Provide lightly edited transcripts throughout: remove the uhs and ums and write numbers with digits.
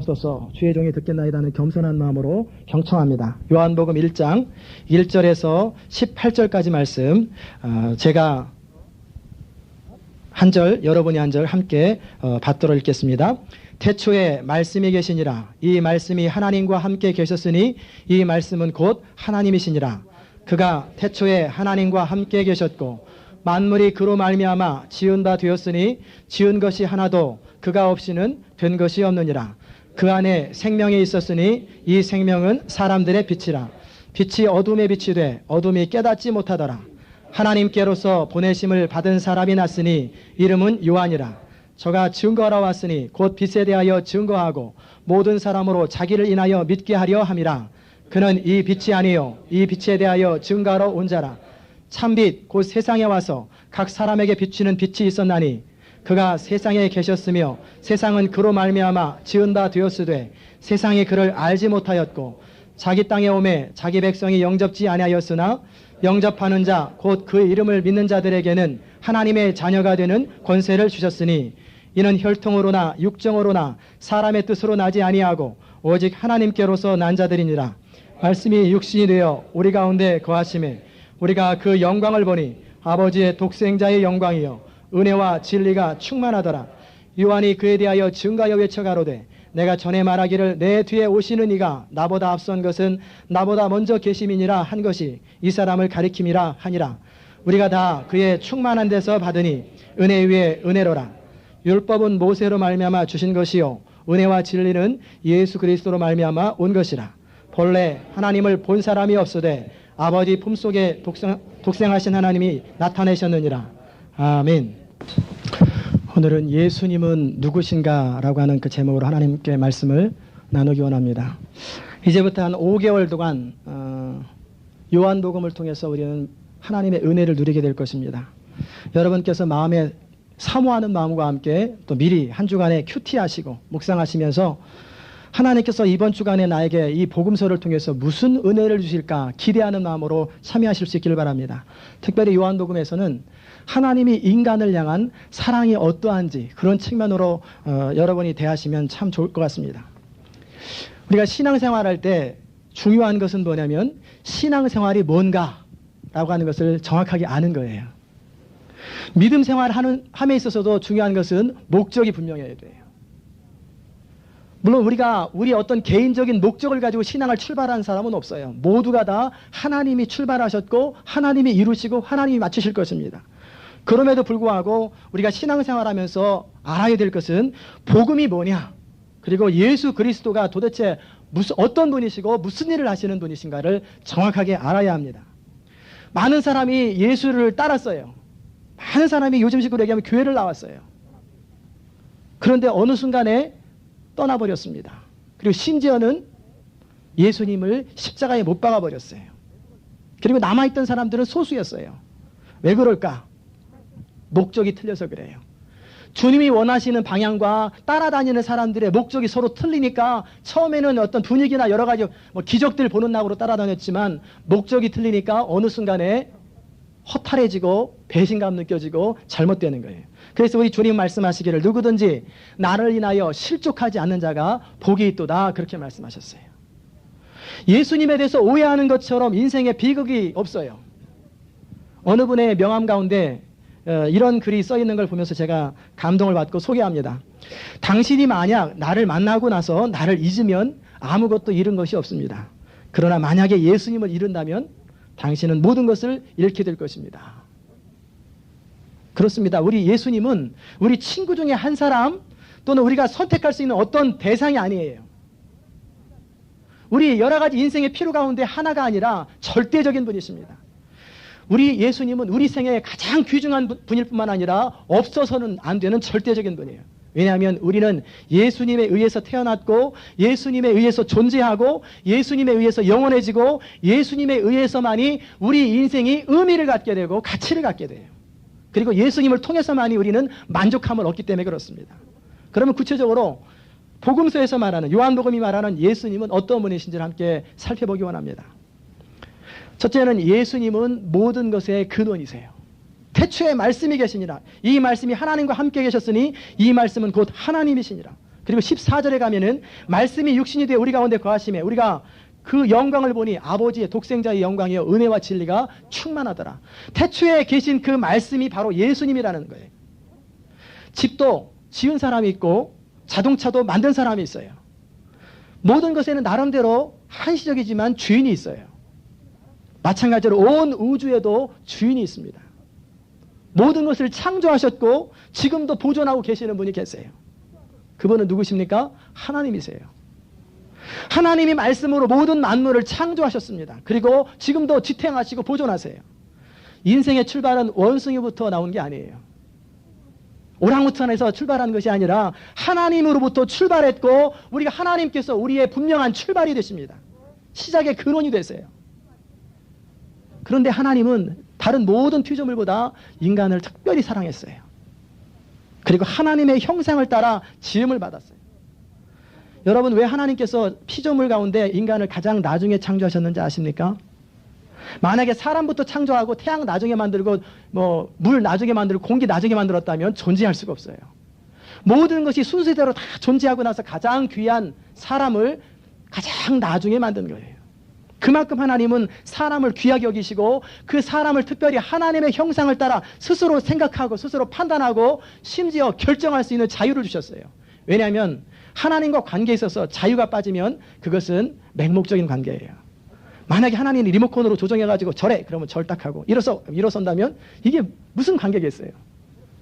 없어서 주의 종이 듣겠나이다는 겸손한 마음으로 경청합니다. 요한복음 1장 1절에서 18절까지 말씀, 제가 한 절, 여러분이 한 절 함께 받들어 읽겠습니다. 태초에 말씀이 계시니라. 이 말씀이 하나님과 함께 계셨으니 이 말씀은 곧 하나님이시니라. 그가 태초에 하나님과 함께 계셨고 만물이 그로 말미암아 지은 바 되었으니 지은 것이 하나도 그가 없이는 된 것이 없느니라. 그 안에 생명이 있었으니 이 생명은 사람들의 빛이라. 빛이 어둠에 빛이 돼 어둠이 깨닫지 못하더라. 하나님께로서 보내심을 받은 사람이 났으니 이름은 요한이라. 저가 증거하러 왔으니 곧 빛에 대하여 증거하고 모든 사람으로 자기를 인하여 믿게 하려 함이라. 그는 이 빛이 아니요 이 빛에 대하여 증거하러 온 자라. 참빛 곧 세상에 와서 각 사람에게 비추는 빛이 있었나니 그가 세상에 계셨으며 세상은 그로 말미암아 지은 바 되었으되 세상이 그를 알지 못하였고 자기 땅에 오매 자기 백성이 영접지 아니하였으나 영접하는 자 곧 그 이름을 믿는 자들에게는 하나님의 자녀가 되는 권세를 주셨으니 이는 혈통으로나 육정으로나 사람의 뜻으로 나지 아니하고 오직 하나님께로서 난 자들이니라. 말씀이 육신이 되어 우리 가운데 거하심에 우리가 그 영광을 보니 아버지의 독생자의 영광이요 은혜와 진리가 충만하더라. 요한이 그에 대하여 증가하여 외쳐가로되 내가 전에 말하기를 내 뒤에 오시는 이가 나보다 앞선 것은 나보다 먼저 계심이니라 한 것이 이 사람을 가리킴이라 하니라. 우리가 다 그의 충만한 데서 받으니 은혜 위에 은혜로라. 율법은 모세로 말미암아 주신 것이요 은혜와 진리는 예수 그리스도로 말미암아 온 것이라. 본래 하나님을 본 사람이 없으되 아버지 품속에 독생하신 하나님이 나타내셨느니라. 아멘. 오늘은 예수님은 누구신가 라고 하는 그 제목으로 하나님께 말씀을 나누기 원합니다. 이제부터 한 5개월 동안 요한복음을 통해서 우리는 하나님의 은혜를 누리게 될 것입니다. 여러분께서 마음에 사모하는 마음과 함께 또 미리 한 주간에 큐티하시고 묵상하시면서 하나님께서 이번 주간에 나에게 이 복음서를 통해서 무슨 은혜를 주실까 기대하는 마음으로 참여하실 수 있기를 바랍니다. 특별히 요한복음에서는 하나님이 인간을 향한 사랑이 어떠한지 그런 측면으로 여러분이 대하시면 참 좋을 것 같습니다. 우리가 신앙생활할 때 중요한 것은 뭐냐면 신앙생활이 뭔가라고 하는 것을 정확하게 아는 거예요. 믿음 생활함에 있어서도 중요한 것은 목적이 분명해야 돼요. 물론 우리 어떤 개인적인 목적을 가지고 신앙을 출발하는 사람은 없어요. 모두가 다 하나님이 출발하셨고 하나님이 이루시고 하나님이 마치실 것입니다. 그럼에도 불구하고 우리가 신앙생활하면서 알아야 될 것은 복음이 뭐냐, 그리고 예수 그리스도가 도대체 어떤 분이시고 무슨 일을 하시는 분이신가를 정확하게 알아야 합니다. 많은 사람이 예수를 따랐어요. 많은 사람이 요즘식으로 얘기하면 교회를 나왔어요. 그런데 어느 순간에 떠나버렸습니다. 그리고 심지어는 예수님을 십자가에 못 박아버렸어요. 그리고 남아있던 사람들은 소수였어요. 왜 그럴까? 목적이 틀려서 그래요. 주님이 원하시는 방향과 따라다니는 사람들의 목적이 서로 틀리니까 처음에는 어떤 분위기나 여러 가지 기적들 보는 낙으로 따라다녔지만 목적이 틀리니까 어느 순간에 허탈해지고 배신감 느껴지고 잘못되는 거예요. 그래서 우리 주님 말씀하시기를 누구든지 나를 인하여 실족하지 않는 자가 복이 있도다 그렇게 말씀하셨어요. 예수님에 대해서 오해하는 것처럼 인생에 비극이 없어요. 어느 분의 명함 가운데 이런 글이 써 있는 걸 보면서 제가 감동을 받고 소개합니다. 당신이 만약 나를 만나고 나서 나를 잊으면 아무것도 잃은 것이 없습니다. 그러나 만약에 예수님을 잃은다면 당신은 모든 것을 잃게 될 것입니다. 그렇습니다. 우리 예수님은 우리 친구 중에 한 사람 또는 우리가 선택할 수 있는 어떤 대상이 아니에요. 우리 여러 가지 인생의 필요 가운데 하나가 아니라 절대적인 분이십니다. 우리 예수님은 우리 생애에 가장 귀중한 분일 뿐만 아니라 없어서는 안 되는 절대적인 분이에요. 왜냐하면 우리는 예수님에 의해서 태어났고 예수님에 의해서 존재하고 예수님에 의해서 영원해지고 예수님에 의해서만이 우리 인생이 의미를 갖게 되고 가치를 갖게 돼요. 그리고 예수님을 통해서만이 우리는 만족함을 얻기 때문에 그렇습니다. 그러면 구체적으로 복음서에서 말하는 요한복음이 말하는 예수님은 어떤 분이신지를 함께 살펴보기 원합니다. 첫째는 예수님은 모든 것의 근원이세요. 태초에 말씀이 계시니라. 이 말씀이 하나님과 함께 계셨으니 이 말씀은 곧 하나님이시니라. 그리고 14절에 가면은 말씀이 육신이 되어 우리 가운데 거하심에 우리가 그 영광을 보니 아버지의 독생자의 영광이요 은혜와 진리가 충만하더라. 태초에 계신 그 말씀이 바로 예수님이라는 거예요. 집도 지은 사람이 있고 자동차도 만든 사람이 있어요. 모든 것에는 나름대로 한시적이지만 주인이 있어요. 마찬가지로 온 우주에도 주인이 있습니다. 모든 것을 창조하셨고 지금도 보존하고 계시는 분이 계세요. 그분은 누구십니까? 하나님이세요. 하나님이 말씀으로 모든 만물을 창조하셨습니다. 그리고 지금도 지탱하시고 보존하세요. 인생의 출발은 원숭이부터 나온 게 아니에요. 오랑우탄에서 출발한 것이 아니라 하나님으로부터 출발했고 우리가 하나님께서 우리의 분명한 출발이 되십니다. 시작의 근원이 되세요. 그런데 하나님은 다른 모든 피조물보다 인간을 특별히 사랑했어요. 그리고 하나님의 형상을 따라 지음을 받았어요. 여러분, 왜 하나님께서 피조물 가운데 인간을 가장 나중에 창조하셨는지 아십니까? 만약에 사람부터 창조하고 태양 나중에 만들고 물 나중에 만들고 공기 나중에 만들었다면 존재할 수가 없어요. 모든 것이 순서대로 다 존재하고 나서 가장 귀한 사람을 가장 나중에 만든 거예요. 그만큼 하나님은 사람을 귀하게 여기시고 그 사람을 특별히 하나님의 형상을 따라 스스로 생각하고 스스로 판단하고 심지어 결정할 수 있는 자유를 주셨어요. 왜냐하면 하나님과 관계에 있어서 자유가 빠지면 그것은 맹목적인 관계예요. 만약에 하나님이 리모컨으로 조정해가지고 절해 그러면 절딱하고 일어선다면 이게 무슨 관계겠어요?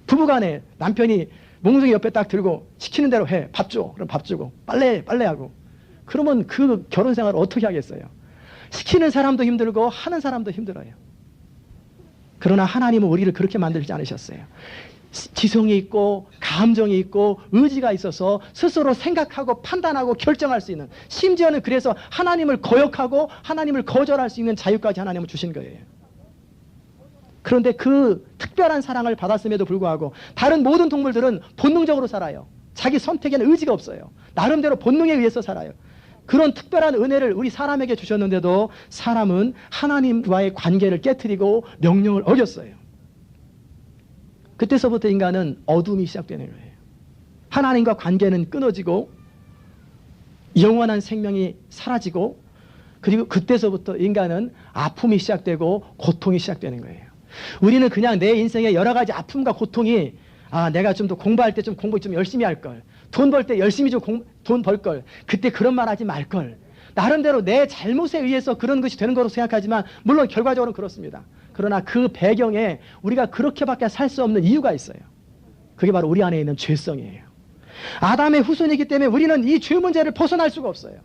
부부간에 남편이 몽둥이 옆에 딱 들고 시키는 대로 해. 밥 줘. 그럼 밥 주고 빨래하고 그러면 그 결혼 생활을 어떻게 하겠어요? 시키는 사람도 힘들고 하는 사람도 힘들어요. 그러나 하나님은 우리를 그렇게 만들지 않으셨어요. 지성이 있고 감정이 있고 의지가 있어서 스스로 생각하고 판단하고 결정할 수 있는, 심지어는 그래서 하나님을 거역하고 하나님을 거절할 수 있는 자유까지 하나님은 주신 거예요. 그런데 그 특별한 사랑을 받았음에도 불구하고 다른 모든 동물들은 본능적으로 살아요. 자기 선택에는 의지가 없어요. 나름대로 본능에 의해서 살아요. 그런 특별한 은혜를 우리 사람에게 주셨는데도 사람은 하나님과의 관계를 깨트리고 명령을 어겼어요. 그때서부터 인간은 어둠이 시작되는 거예요. 하나님과 관계는 끊어지고 영원한 생명이 사라지고, 그리고 그때서부터 인간은 아픔이 시작되고 고통이 시작되는 거예요. 우리는 그냥 내 인생의 여러 가지 아픔과 고통이, 내가 좀 더 공부할 때 좀 공부 좀 열심히 할 걸, 돈 벌 때 열심히 좀 돈 벌 걸, 그때 그런 말 하지 말 걸, 나름대로 내 잘못에 의해서 그런 것이 되는 거로 생각하지만 물론 결과적으로는 그렇습니다. 그러나 그 배경에 우리가 그렇게밖에 살 수 없는 이유가 있어요. 그게 바로 우리 안에 있는 죄성이에요. 아담의 후손이기 때문에 우리는 이 죄 문제를 벗어날 수가 없어요.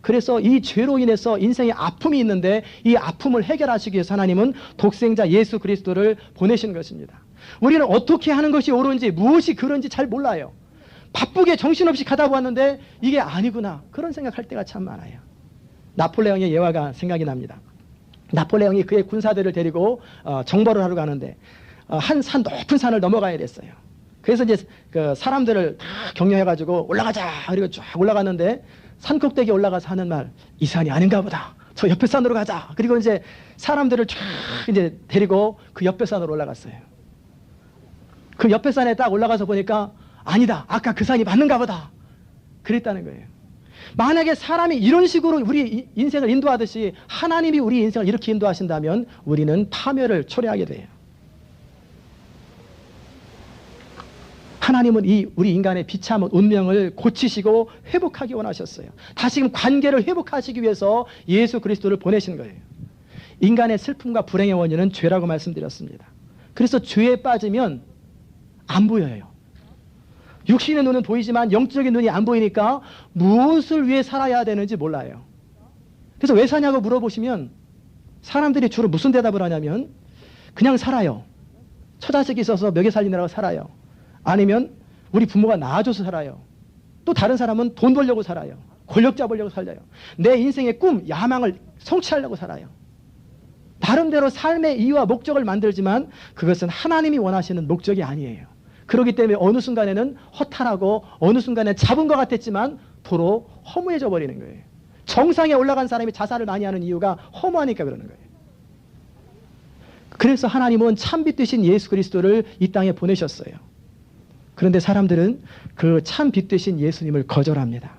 그래서 이 죄로 인해서 인생에 아픔이 있는데 이 아픔을 해결하시기 위해서 하나님은 독생자 예수 그리스도를 보내신 것입니다. 우리는 어떻게 하는 것이 옳은지 무엇이 그런지 잘 몰라요. 바쁘게 정신없이 가다 보았는데 이게 아니구나, 그런 생각할 때가 참 많아요. 나폴레옹의 예화가 생각이 납니다. 나폴레옹이 그의 군사들을 데리고 정벌을 하러 가는데 한 높은 산을 넘어가야 됐어요. 그래서 이제 그 사람들을 다 격려해가지고 올라가자, 그리고 쫙 올라갔는데 산 꼭대기에 올라가서 하는 말, 이 산이 아닌가 보다, 저 옆에 산으로 가자. 그리고 이제 사람들을 쫙 이제 데리고 그 옆에 산으로 올라갔어요. 그 옆에 산에 딱 올라가서 보니까 아니다, 아까 그 산이 맞는가 보다, 그랬다는 거예요. 만약에 사람이 이런 식으로 우리 인생을 인도하듯이 하나님이 우리 인생을 이렇게 인도하신다면 우리는 파멸을 초래하게 돼요. 하나님은 우리 인간의 비참한 운명을 고치시고 회복하기 원하셨어요. 다시금 관계를 회복하시기 위해서 예수 그리스도를 보내신 거예요. 인간의 슬픔과 불행의 원인은 죄라고 말씀드렸습니다. 그래서 죄에 빠지면 안 보여요. 육신의 눈은 보이지만 영적인 눈이 안 보이니까 무엇을 위해 살아야 되는지 몰라요. 그래서 왜 사냐고 물어보시면 사람들이 주로 무슨 대답을 하냐면 그냥 살아요. 처자식이 있어서 먹여 살리느라고 살아요. 아니면 우리 부모가 낳아줘서 살아요. 또 다른 사람은 돈 벌려고 살아요. 권력 잡으려고 살아요. 내 인생의 꿈, 야망을 성취하려고 살아요. 나름대로 삶의 이유와 목적을 만들지만 그것은 하나님이 원하시는 목적이 아니에요. 그렇기 때문에 어느 순간에는 허탈하고 어느 순간에 잡은 것 같았지만 도로 허무해져 버리는 거예요. 정상에 올라간 사람이 자살을 많이 하는 이유가 허무하니까 그러는 거예요. 그래서 하나님은 참빛 되신 예수 그리스도를 이 땅에 보내셨어요. 그런데 사람들은 그 참 빛 되신 예수님을 거절합니다.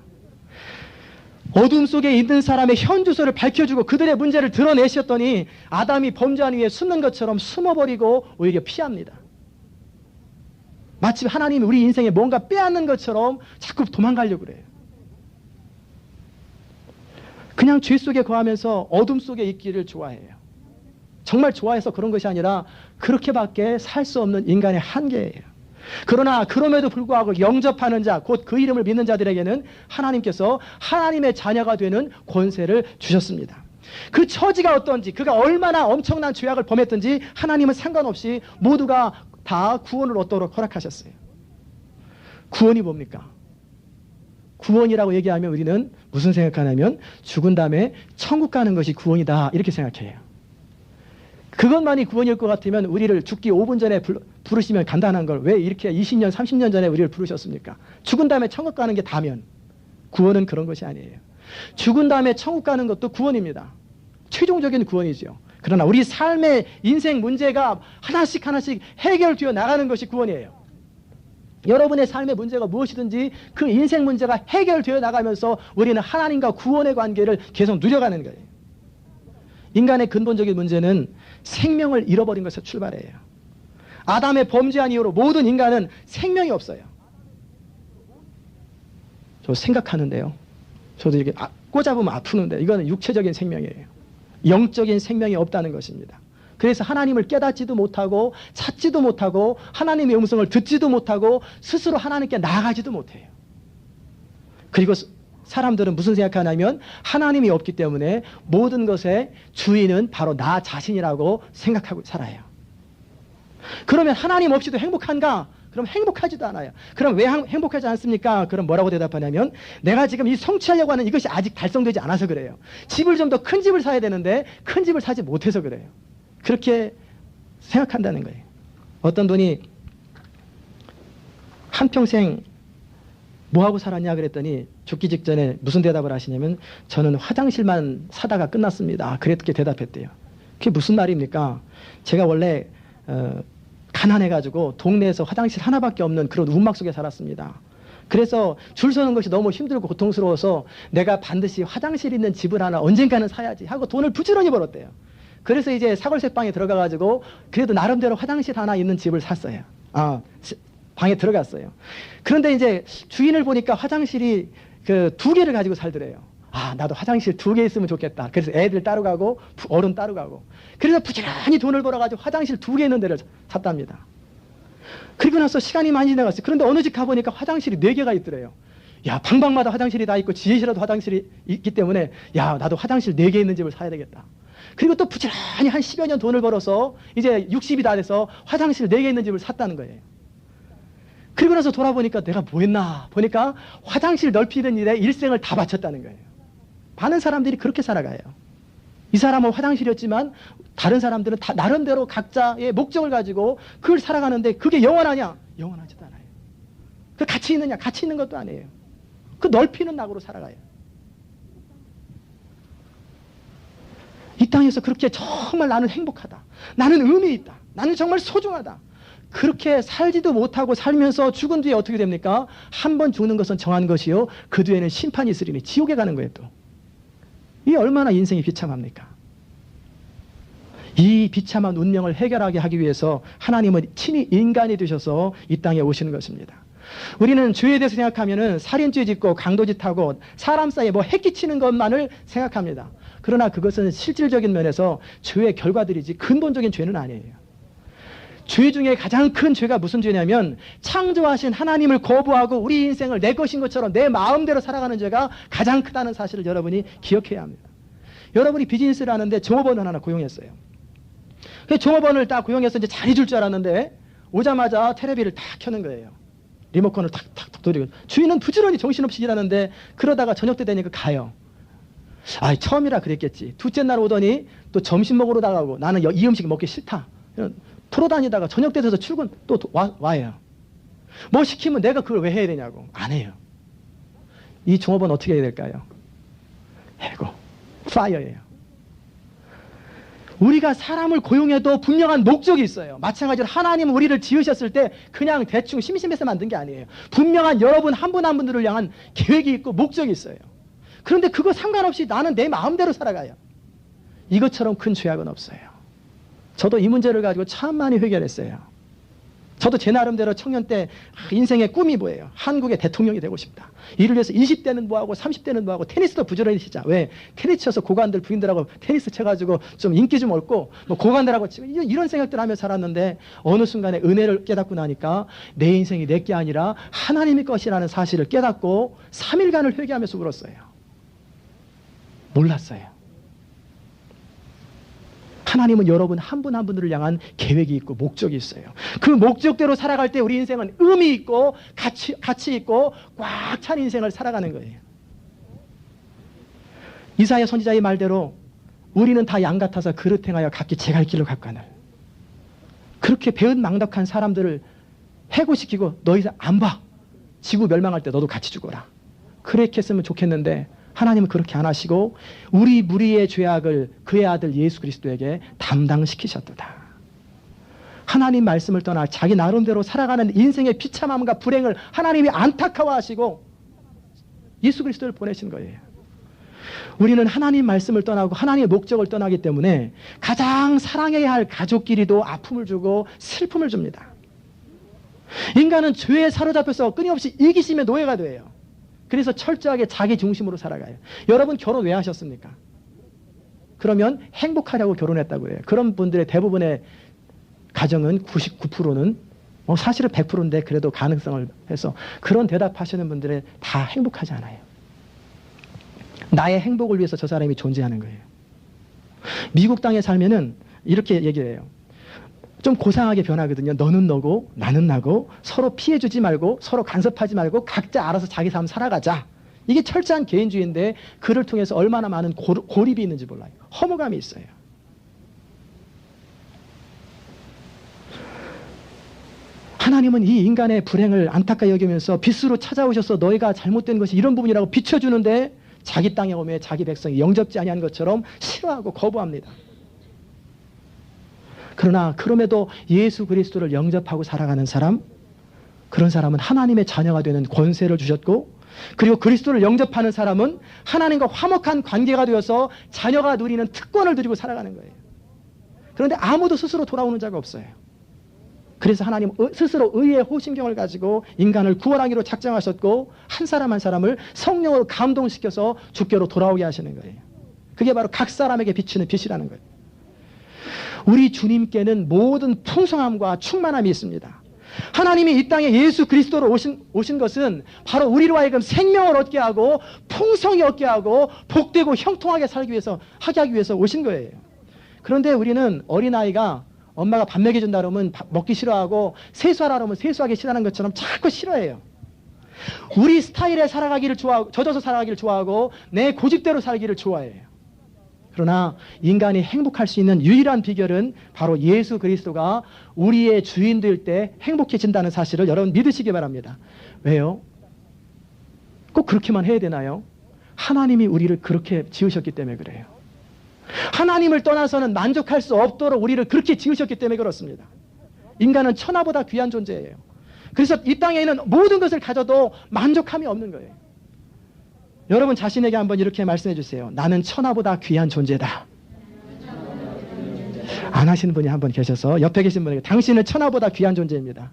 어둠 속에 있는 사람의 현주소를 밝혀주고 그들의 문제를 드러내셨더니 아담이 범죄한 위에 숨는 것처럼 숨어버리고 오히려 피합니다. 마치 하나님이 우리 인생에 뭔가 빼앗는 것처럼 자꾸 도망가려고 그래요. 그냥 죄 속에 거하면서 어둠 속에 있기를 좋아해요. 정말 좋아해서 그런 것이 아니라 그렇게밖에 살 수 없는 인간의 한계예요. 그러나 그럼에도 불구하고 영접하는 자, 곧 그 이름을 믿는 자들에게는 하나님께서 하나님의 자녀가 되는 권세를 주셨습니다. 그 처지가 어떤지, 그가 얼마나 엄청난 죄악을 범했든지 하나님은 상관없이 모두가 다 구원을 얻도록 허락하셨어요. 구원이 뭡니까? 구원이라고 얘기하면 우리는 무슨 생각하냐면 죽은 다음에 천국 가는 것이 구원이다 이렇게 생각해요. 그것만이 구원일 것 같으면 우리를 죽기 5분 전에 부르시면 간단한 걸 왜 이렇게 20년, 30년 전에 우리를 부르셨습니까? 죽은 다음에 천국 가는 게 다면 구원은 그런 것이 아니에요. 죽은 다음에 천국 가는 것도 구원입니다. 최종적인 구원이죠. 그러나 우리 삶의 인생 문제가 하나씩 하나씩 해결되어 나가는 것이 구원이에요. 여러분의 삶의 문제가 무엇이든지 그 인생 문제가 해결되어 나가면서 우리는 하나님과 구원의 관계를 계속 누려가는 거예요. 인간의 근본적인 문제는 생명을 잃어버린 것에서 출발해요. 아담의 범죄한 이후로 모든 인간은 생명이 없어요. 저 생각하는데요. 저도 이렇게 꽂아보면 아프는데 이거는 육체적인 생명이에요. 영적인 생명이 없다는 것입니다. 그래서 하나님을 깨닫지도 못하고 찾지도 못하고 하나님의 음성을 듣지도 못하고 스스로 하나님께 나아가지도 못해요. 그리고 사람들은 무슨 생각하냐면 하나님이 없기 때문에 모든 것의 주인은 바로 나 자신이라고 생각하고 살아요. 그러면 하나님 없이도 행복한가? 그럼 행복하지도 않아요. 그럼 왜 행복하지 않습니까? 그럼 뭐라고 대답하냐면 내가 지금 이 성취하려고 하는 이것이 아직 달성되지 않아서 그래요. 집을 좀 더 큰 집을 사야 되는데 큰 집을 사지 못해서 그래요. 그렇게 생각한다는 거예요. 어떤 분이 한평생 뭐하고 살았냐 그랬더니 죽기 직전에 무슨 대답을 하시냐면 저는 화장실만 사다가 끝났습니다. 그렇게 대답했대요. 그게 무슨 말입니까? 제가 원래 가난해가지고 동네에서 화장실 하나밖에 없는 그런 운막 속에 살았습니다. 그래서 줄 서는 것이 너무 힘들고 고통스러워서 내가 반드시 화장실 있는 집을 하나 언젠가는 사야지 하고 돈을 부지런히 벌었대요. 그래서 이제 사골세방에 들어가가지고 그래도 나름대로 화장실 하나 있는 집을 샀어요. 방에 들어갔어요. 그런데 이제 주인을 보니까 화장실이 그 2개를 가지고 살더래요. 나도 화장실 2개 있으면 좋겠다. 그래서 애들 따로 가고 어른 따로 가고. 그래서 부지런히 돈을 벌어가지고 화장실 2개 있는 데를 샀답니다. 그리고 나서 시간이 많이 지나갔어요. 그런데 어느 집 가보니까 화장실이 4개가 있더래요. 야, 방방마다 화장실이 다 있고 지하실에도 화장실이 있기 때문에 야, 나도 화장실 4개 있는 집을 사야 되겠다. 그리고 또 부지런히 한 10여 년 돈을 벌어서 이제 60이 다 돼서 화장실 4개 있는 집을 샀다는 거예요. 그리고 나서 돌아보니까 내가 뭐 했나 보니까 화장실 넓히는 일에 일생을 다 바쳤다는 거예요. 많은 사람들이 그렇게 살아가요. 이 사람은 화장실이었지만 다른 사람들은 다 나름대로 각자의 목적을 가지고 그걸 살아가는데 그게 영원하냐? 영원하지도 않아요. 그 가치 있느냐? 가치 있는 것도 아니에요. 그 넓히는 낙으로 살아가요. 이 땅에서 그렇게 정말 나는 행복하다. 나는 의미 있다. 나는 정말 소중하다. 그렇게 살지도 못하고 살면서 죽은 뒤에 어떻게 됩니까? 한 번 죽는 것은 정한 것이요. 그 뒤에는 심판이 있으리니 지옥에 가는 거예요 또. 이 얼마나 인생이 비참합니까? 이 비참한 운명을 해결하게 하기 위해서 하나님은 친히 인간이 되셔서 이 땅에 오시는 것입니다. 우리는 죄에 대해서 생각하면은 살인죄 짓고 강도짓하고 사람 사이에 뭐 해끼치는 것만을 생각합니다. 그러나 그것은 실질적인 면에서 죄의 결과들이지 근본적인 죄는 아니에요. 죄 중에 가장 큰 죄가 무슨 죄냐면 창조하신 하나님을 거부하고 우리 인생을 내 것인 것처럼 내 마음대로 살아가는 죄가 가장 크다는 사실을 여러분이 기억해야 합니다. 여러분이 비즈니스를 하는데 종업원을 하나 고용했어요. 그 종업원을 딱 고용해서 이제 잘해줄 줄 알았는데 오자마자 테레비를 딱 켜는 거예요. 리모컨을 탁탁탁 돌리고 주인은 부지런히 정신없이 일하는데 그러다가 저녁 때 되니까 가요. 처음이라 그랬겠지. 둘째 날 오더니 또 점심 먹으러 나가고 나는 이 음식 먹기 싫다. 돌아다니다가 저녁 때 돼서 출근 또 와요. 뭐 시키면 내가 그걸 왜 해야 되냐고. 안 해요. 이 종업원 어떻게 해야 될까요? 해고. 파이어예요. 우리가 사람을 고용해도 분명한 목적이 있어요. 마찬가지로 하나님은 우리를 지으셨을 때 그냥 대충 심심해서 만든 게 아니에요. 분명한 여러분 한 분 한 분들을 향한 계획이 있고 목적이 있어요. 그런데 그거 상관없이 나는 내 마음대로 살아가요. 이것처럼 큰 죄악은 없어요. 저도 이 문제를 가지고 참 많이 해결했어요. 저도 제 나름대로 청년 때 인생의 꿈이 뭐예요? 한국의 대통령이 되고 싶다. 이를 위해서 20대는 뭐하고 30대는 뭐하고 테니스도 부지런히 치자. 왜? 테니스 쳐서 고관들 부인들하고 테니스 쳐가지고 좀 인기 좀 얻고 뭐 고관들하고 치고 이런 생각들 하며 살았는데 어느 순간에 은혜를 깨닫고 나니까 내 인생이 내 게 아니라 하나님의 것이라는 사실을 깨닫고 3일간을 회개하면서 울었어요. 몰랐어요. 하나님은 여러분 한 분 한 분들을 향한 계획이 있고 목적이 있어요. 그 목적대로 살아갈 때 우리 인생은 의미 있고 가치 있고 꽉 찬 인생을 살아가는 거예요. 이사야 선지자의 말대로 우리는 다 양 같아서 그릇 행하여 각기 제갈 길로 갔거늘. 그렇게 배은망덕한 사람들을 해고시키고 너희 안 봐. 지구 멸망할 때 너도 같이 죽어라. 그렇게 했으면 좋겠는데 하나님은 그렇게 안 하시고 우리 무리의 죄악을 그의 아들 예수 그리스도에게 담당시키셨도다. 하나님 말씀을 떠나 자기 나름대로 살아가는 인생의 비참함과 불행을 하나님이 안타까워하시고 예수 그리스도를 보내신 거예요. 우리는 하나님 말씀을 떠나고 하나님의 목적을 떠나기 때문에 가장 사랑해야 할 가족끼리도 아픔을 주고 슬픔을 줍니다. 인간은 죄에 사로잡혀서 끊임없이 이기심의 노예가 돼요. 그래서 철저하게 자기 중심으로 살아가요. 여러분 결혼 왜 하셨습니까? 그러면 행복하려고 결혼했다고 해요. 그런 분들의 대부분의 가정은 99%는 사실은 100%인데 그래도 가능성을 해서 그런 대답하시는 분들은 다 행복하지 않아요. 나의 행복을 위해서 저 사람이 존재하는 거예요. 미국 땅에 살면은 이렇게 얘기해요. 좀 고상하게 변하거든요. 너는 너고 나는 나고 서로 피해주지 말고 서로 간섭하지 말고 각자 알아서 자기 삶 살아가자. 이게 철저한 개인주의인데 그를 통해서 얼마나 많은 고립이 있는지 몰라요. 허무감이 있어요. 하나님은 이 인간의 불행을 안타까이 여기면서 빛으로 찾아오셔서 너희가 잘못된 것이 이런 부분이라고 비춰주는데 자기 땅에 오매 자기 백성이 영접지 아니한 것처럼 싫어하고 거부합니다. 그러나 그럼에도 예수 그리스도를 영접하고 살아가는 사람, 그런 사람은 하나님의 자녀가 되는 권세를 주셨고 그리고 그리스도를 영접하는 사람은 하나님과 화목한 관계가 되어서 자녀가 누리는 특권을 누리고 살아가는 거예요. 그런데 아무도 스스로 돌아오는 자가 없어요. 그래서 하나님 스스로 의의 호심경을 가지고 인간을 구원하기로 작정하셨고 한 사람 한 사람을 성령으로 감동시켜서 주께로 돌아오게 하시는 거예요. 그게 바로 각 사람에게 비치는 빛이라는 거예요. 우리 주님께는 모든 풍성함과 충만함이 있습니다. 하나님이 이 땅에 예수 그리스도로 오신 것은 바로 우리로 하여금 생명을 얻게 하고 풍성히 얻게 하고 복되고 형통하게 살기 위해서 하기 위해서 오신 거예요. 그런데 우리는 어린아이가 엄마가 밥 먹여준다 그러면 먹기 싫어하고 세수하라 그러면 세수하기 싫어하는 것처럼 자꾸 싫어해요. 우리 스타일에 살아가기를 좋아하고 젖어서 살아가기를 좋아하고 내 고집대로 살기를 좋아해요. 그러나 인간이 행복할 수 있는 유일한 비결은 바로 예수 그리스도가 우리의 주인 될 때 행복해진다는 사실을 여러분 믿으시기 바랍니다. 왜요? 꼭 그렇게만 해야 되나요? 하나님이 우리를 그렇게 지으셨기 때문에 그래요. 하나님을 떠나서는 만족할 수 없도록 우리를 그렇게 지으셨기 때문에 그렇습니다. 인간은 천하보다 귀한 존재예요. 그래서 이 땅에 있는 모든 것을 가져도 만족함이 없는 거예요. 여러분 자신에게 한번 이렇게 말씀해 주세요. 나는 천하보다 귀한 존재다. 안 하시는 분이 한번 계셔서 옆에 계신 분에게 당신은 천하보다 귀한 존재입니다.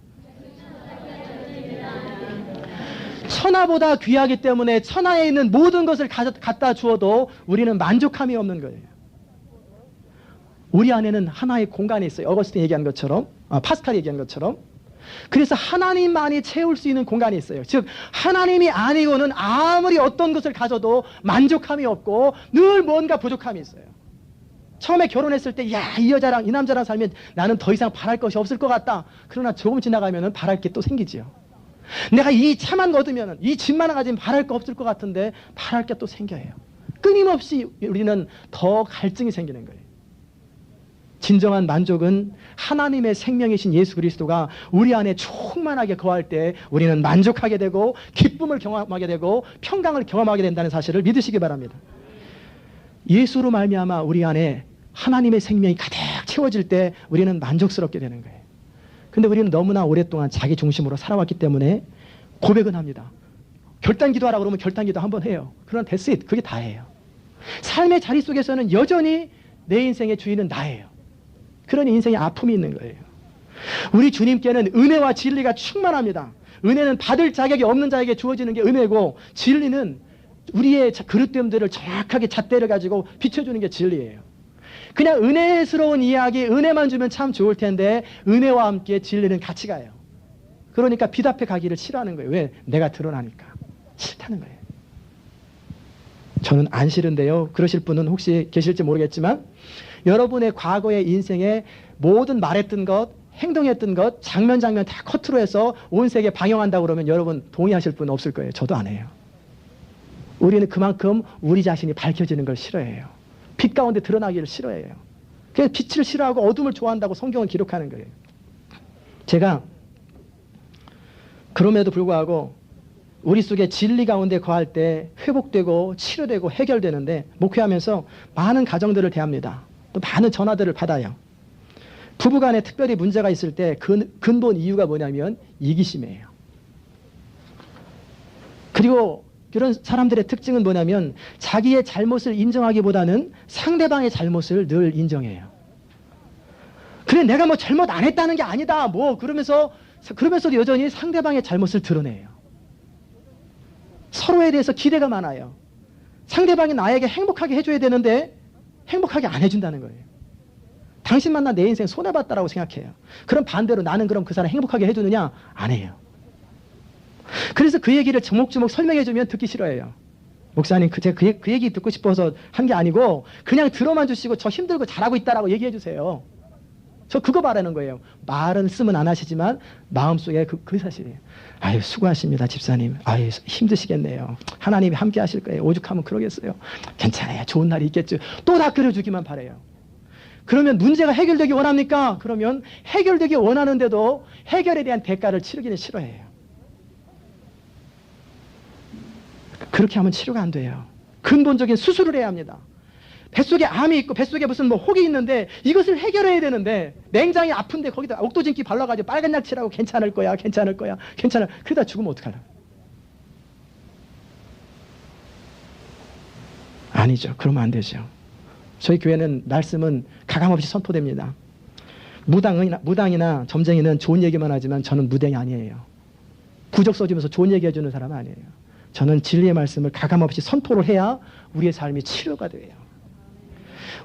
천하보다 귀하기 때문에 천하에 있는 모든 것을 갖다 주어도 우리는 만족함이 없는 거예요. 우리 안에는 하나의 공간이 있어요. 어거스틴 얘기한 것처럼, 파스칼이 얘기한 것처럼. 그래서 하나님만이 채울 수 있는 공간이 있어요. 즉 하나님이 아니고는 아무리 어떤 것을 가져도 만족함이 없고 늘 뭔가 부족함이 있어요. 처음에 결혼했을 때 야, 이 여자랑 이 남자랑 살면 나는 더 이상 바랄 것이 없을 것 같다. 그러나 조금 지나가면 바랄 게 또 생기지요. 내가 이 차만 얻으면 이 집만 가지면 바랄 거 없을 것 같은데 바랄 게 또 생겨요. 끊임없이 우리는 더 갈증이 생기는 거예요. 진정한 만족은 하나님의 생명이신 예수 그리스도가 우리 안에 충만하게 거할 때 우리는 만족하게 되고 기쁨을 경험하게 되고 평강을 경험하게 된다는 사실을 믿으시기 바랍니다. 예수로 말미암아 우리 안에 하나님의 생명이 가득 채워질 때 우리는 만족스럽게 되는 거예요. 근데 우리는 너무나 오랫동안 자기 중심으로 살아왔기 때문에 고백은 합니다. 결단 기도하라고 그러면 결단 기도 한번 해요. 그러나 that's it. 그게 다예요. 삶의 자리 속에서는 여전히 내 인생의 주인은 나예요. 그런 인생의 아픔이 있는 거예요. 우리 주님께는 은혜와 진리가 충만합니다. 은혜는 받을 자격이 없는 자에게 주어지는 게 은혜고, 진리는 우리의 그릇됨들을 정확하게 잣대를 가지고 비춰주는 게 진리예요. 그냥 은혜스러운 이야기, 은혜만 주면 참 좋을 텐데 은혜와 함께 진리는 같이 가요. 그러니까 빛 앞에 가기를 싫어하는 거예요. 왜? 내가 드러나니까. 싫다는 거예요. 저는 안 싫은데요. 그러실 분은 혹시 계실지 모르겠지만 여러분의 과거의 인생에 모든 말했던 것, 행동했던 것, 장면 다 커트로 해서 온 세계에 방영한다고 그러면 여러분 동의하실 분 없을 거예요. 저도 안 해요. 우리는 그만큼 우리 자신이 밝혀지는 걸 싫어해요. 빛 가운데 드러나기를 싫어해요. 그래서 빛을 싫어하고 어둠을 좋아한다고 성경은 기록하는 거예요. 제가 그럼에도 불구하고 우리 속에 진리 가운데 거할 때 회복되고 치료되고 해결되는데, 목회하면서 많은 가정들을 대합니다. 또 많은 전화들을 받아요. 부부간에 특별히 문제가 있을 때 근본 이유가 뭐냐면 이기심이에요. 그리고 이런 사람들의 특징은 뭐냐면 자기의 잘못을 인정하기보다는 상대방의 잘못을 늘 인정해요. 그래, 내가 뭐 잘못 안 했다는 게 아니다 뭐 그러면서도 여전히 상대방의 잘못을 드러내요. 서로에 대해서 기대가 많아요. 상대방이 나에게 행복하게 해줘야 되는데 행복하게 안 해준다는 거예요. 당신만 나 내 인생 손해봤다라고 생각해요. 그럼 반대로 나는 그럼 그 사람 행복하게 해주느냐? 안 해요. 그래서 그 얘기를 조목조목 설명해주면 듣기 싫어해요. 목사님, 제가 그 얘기 듣고 싶어서 한 게 아니고 그냥 들어만 주시고 저 힘들고 잘하고 있다라고 얘기해 주세요. 저 그거 바라는 거예요. 말은 쓰면 안 하시지만 마음속에 그 사실이에요. 아유, 수고하십니다, 집사님. 아유, 힘드시겠네요. 하나님이 함께 하실 거예요. 오죽하면 그러겠어요. 괜찮아요. 좋은 날이 있겠죠. 또 다 그려주기만 바래요. 그러면 문제가 해결되기 원합니까? 그러면 해결되기 원하는데도 해결에 대한 대가를 치르기는 싫어해요. 그렇게 하면 치료가 안 돼요. 근본적인 수술을 해야 합니다. 뱃속에 암이 있고 뱃속에 무슨 뭐 혹이 있는데 이것을 해결해야 되는데 냉장이 아픈데 거기다 옥도진기 발라가지고 빨간 약 칠하고 괜찮을 거야. 그러다 죽으면 어떡하려고. 아니죠. 그러면 안 되죠. 저희 교회는 말씀은 가감없이 선포됩니다. 무당이나 점쟁이는 좋은 얘기만 하지만 저는 무당이 아니에요. 부적 써주면서 좋은 얘기 해주는 사람은 아니에요. 저는 진리의 말씀을 가감없이 선포를 해야 우리의 삶이 치료가 돼요.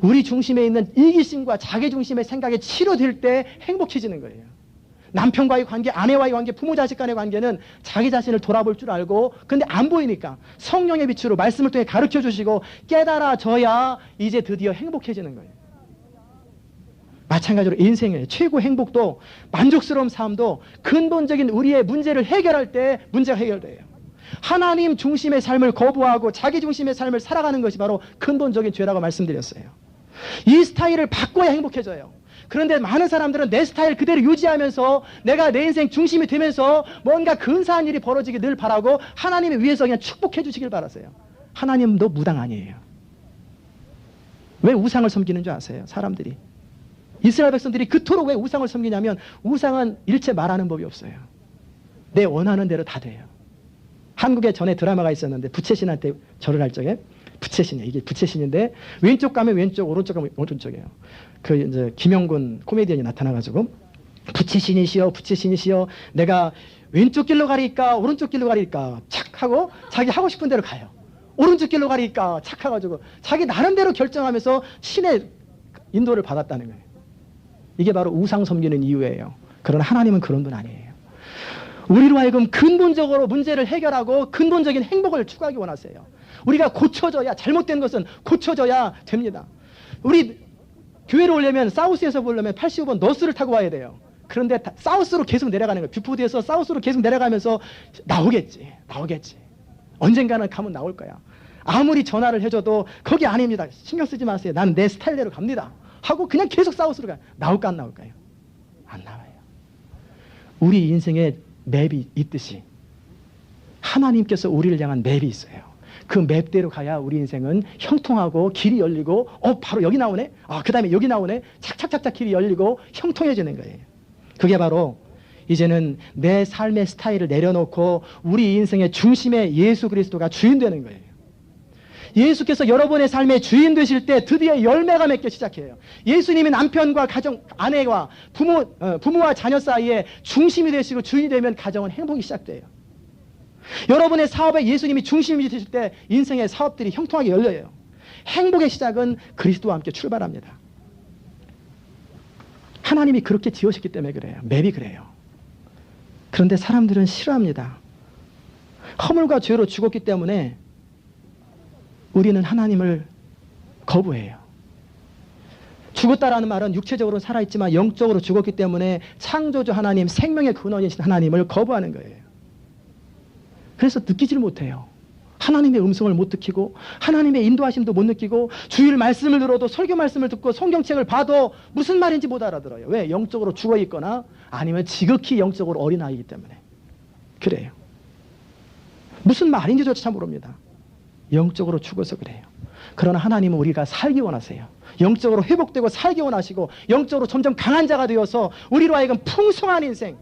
우리 중심에 있는 이기심과 자기중심의 생각이 치료될 때 행복해지는 거예요. 남편과의 관계, 아내와의 관계, 부모 자식 간의 관계는 자기 자신을 돌아볼 줄 알고 근데 안 보이니까 성령의 빛으로 말씀을 통해 가르쳐 주시고 깨달아져야 이제 드디어 행복해지는 거예요. 마찬가지로 인생의 최고 행복도 만족스러운 삶도 근본적인 우리의 문제를 해결할 때 문제가 해결돼요. 하나님 중심의 삶을 거부하고 자기 중심의 삶을 살아가는 것이 바로 근본적인 죄라고 말씀드렸어요. 이 스타일을 바꿔야 행복해져요. 그런데 많은 사람들은 내 스타일 그대로 유지하면서 내가 내 인생 중심이 되면서 뭔가 근사한 일이 벌어지길 늘 바라고 하나님의 위해서 그냥 축복해 주시길 바라세요. 하나님도 무당 아니에요. 왜 우상을 섬기는 줄 아세요? 사람들이. 이스라엘 백성들이 그토록 왜 우상을 섬기냐면 우상은 일체 말하는 법이 없어요. 내 원하는 대로 다 돼요. 한국에 전에 드라마가 있었는데 부채신한테 절을 할 적에 부채신이에요. 이게 부채신인데 왼쪽 가면 왼쪽, 오른쪽 가면 오른쪽이에요. 그 이제 김영군 코미디언이 나타나가지고 부채신이시여, 내가 왼쪽 길로 가리까, 오른쪽 길로 가리까 착 하고 자기 하고 싶은 대로 가요. 오른쪽 길로 가리까 착 해가지고 자기 나름대로 결정하면서 신의 인도를 받았다는 거예요. 이게 바로 우상 섬기는 이유예요. 그러나 하나님은 그런 분 아니에요. 우리로 하여금 근본적으로 문제를 해결하고 근본적인 행복을 추구하기 원하세요. 우리가 고쳐져야, 잘못된 것은 고쳐져야 됩니다. 우리 교회를 오려면 사우스에서 보려면 85번 너스를 타고 와야 돼요. 그런데 사우스로 계속 내려가는 거예요. 뷰포드에서 사우스로 계속 내려가면서 나오겠지. 언젠가는 가면 나올 거야. 아무리 전화를 해줘도 거기 아닙니다. 신경 쓰지 마세요. 나는 내 스타일대로 갑니다. 하고 그냥 계속 사우스로 가요. 나올까 안 나올까요? 안 나와요. 우리 인생에 맵이 있듯이 하나님께서 우리를 향한 맵이 있어요. 그 맵대로 가야 우리 인생은 형통하고 길이 열리고 바로 여기 나오네? 그 다음에 여기 나오네? 착착착착 길이 열리고 형통해지는 거예요. 그게 바로 이제는 내 삶의 스타일을 내려놓고 우리 인생의 중심에 예수 그리스도가 주인 되는 거예요. 예수께서 여러분의 삶의 주인 되실 때 드디어 열매가 맺기 시작해요. 예수님이 남편과 가정, 아내와 부모와 자녀 사이에 중심이 되시고 주인이 되면 가정은 행복이 시작돼요. 여러분의 사업에 예수님이 중심이 되실 때 인생의 사업들이 형통하게 열려요. 행복의 시작은 그리스도와 함께 출발합니다. 하나님이 그렇게 지으셨기 때문에 그래요. 맵이 그래요. 그런데 사람들은 싫어합니다. 허물과 죄로 죽었기 때문에 우리는 하나님을 거부해요. 죽었다라는 말은 육체적으로 살아있지만 영적으로 죽었기 때문에 창조주 하나님, 생명의 근원이신 하나님을 거부하는 거예요. 그래서 느끼지를 못해요. 하나님의 음성을 못 느끼고 하나님의 인도하심도 못 느끼고 주일 말씀을 들어도 설교 말씀을 듣고 성경책을 봐도 무슨 말인지 못 알아들어요. 왜? 영적으로 죽어 있거나 아니면 지극히 영적으로 어린아이이기 때문에 그래요. 무슨 말인지조차 모릅니다. 영적으로 죽어서 그래요. 그러나 하나님은 우리가 살기 원하세요. 영적으로 회복되고 살기 원하시고 영적으로 점점 강한 자가 되어서 우리로 하여금 풍성한 인생,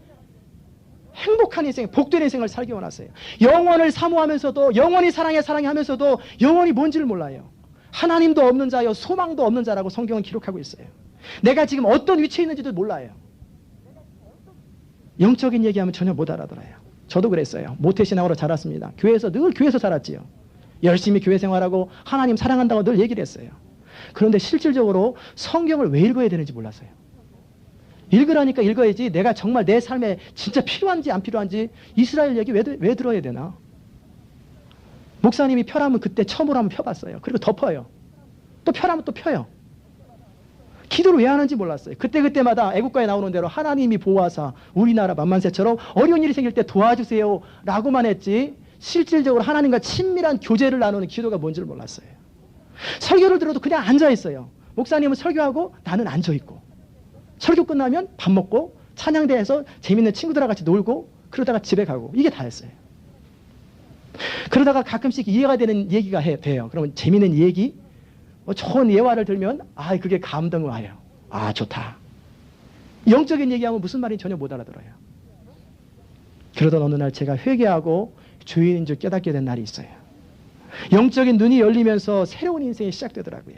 행복한 인생, 복된 인생을 살기 원하세요. 영원을 사모하면서도 영원히 사랑해 하면서도 영원이 뭔지를 몰라요. 하나님도 없는 자여 소망도 없는 자라고 성경은 기록하고 있어요. 내가 지금 어떤 위치에 있는지도 몰라요. 영적인 얘기하면 전혀 못 알아들어요. 저도 그랬어요. 모태신앙으로 자랐습니다. 늘 교회에서 자랐지요. 열심히 교회 생활하고 하나님 사랑한다고 늘 얘기를 했어요. 그런데 실질적으로 성경을 왜 읽어야 되는지 몰랐어요. 읽으라니까 읽어야지 내가 정말 내 삶에 진짜 필요한지 안 필요한지 이스라엘 얘기 왜 들어야 되나? 목사님이 펴라면 그때 처음으로 한번 펴봤어요. 그리고 덮어요. 또 펴라면 또 펴요. 기도를 왜 하는지 몰랐어요. 그때마다 애국가에 나오는 대로 하나님이 보호하사 우리나라 만만세처럼 어려운 일이 생길 때 도와주세요 라고만 했지 실질적으로 하나님과 친밀한 교제를 나누는 기도가 뭔지를 몰랐어요. 설교를 들어도 그냥 앉아있어요. 목사님은 설교하고 나는 앉아있고 설교 끝나면 밥 먹고 찬양대에서 재밌는 친구들과 같이 놀고 그러다가 집에 가고 이게 다였어요. 그러다가 가끔씩 이해가 되는 얘기가 돼요. 그러면 재밌는 얘기 좋은 예화를 들면 그게 감동이 와요. 좋다. 영적인 얘기하면 무슨 말인지 전혀 못 알아들어요. 그러던 어느 날 제가 회개하고 주인인 줄 깨닫게 된 날이 있어요. 영적인 눈이 열리면서 새로운 인생이 시작되더라고요.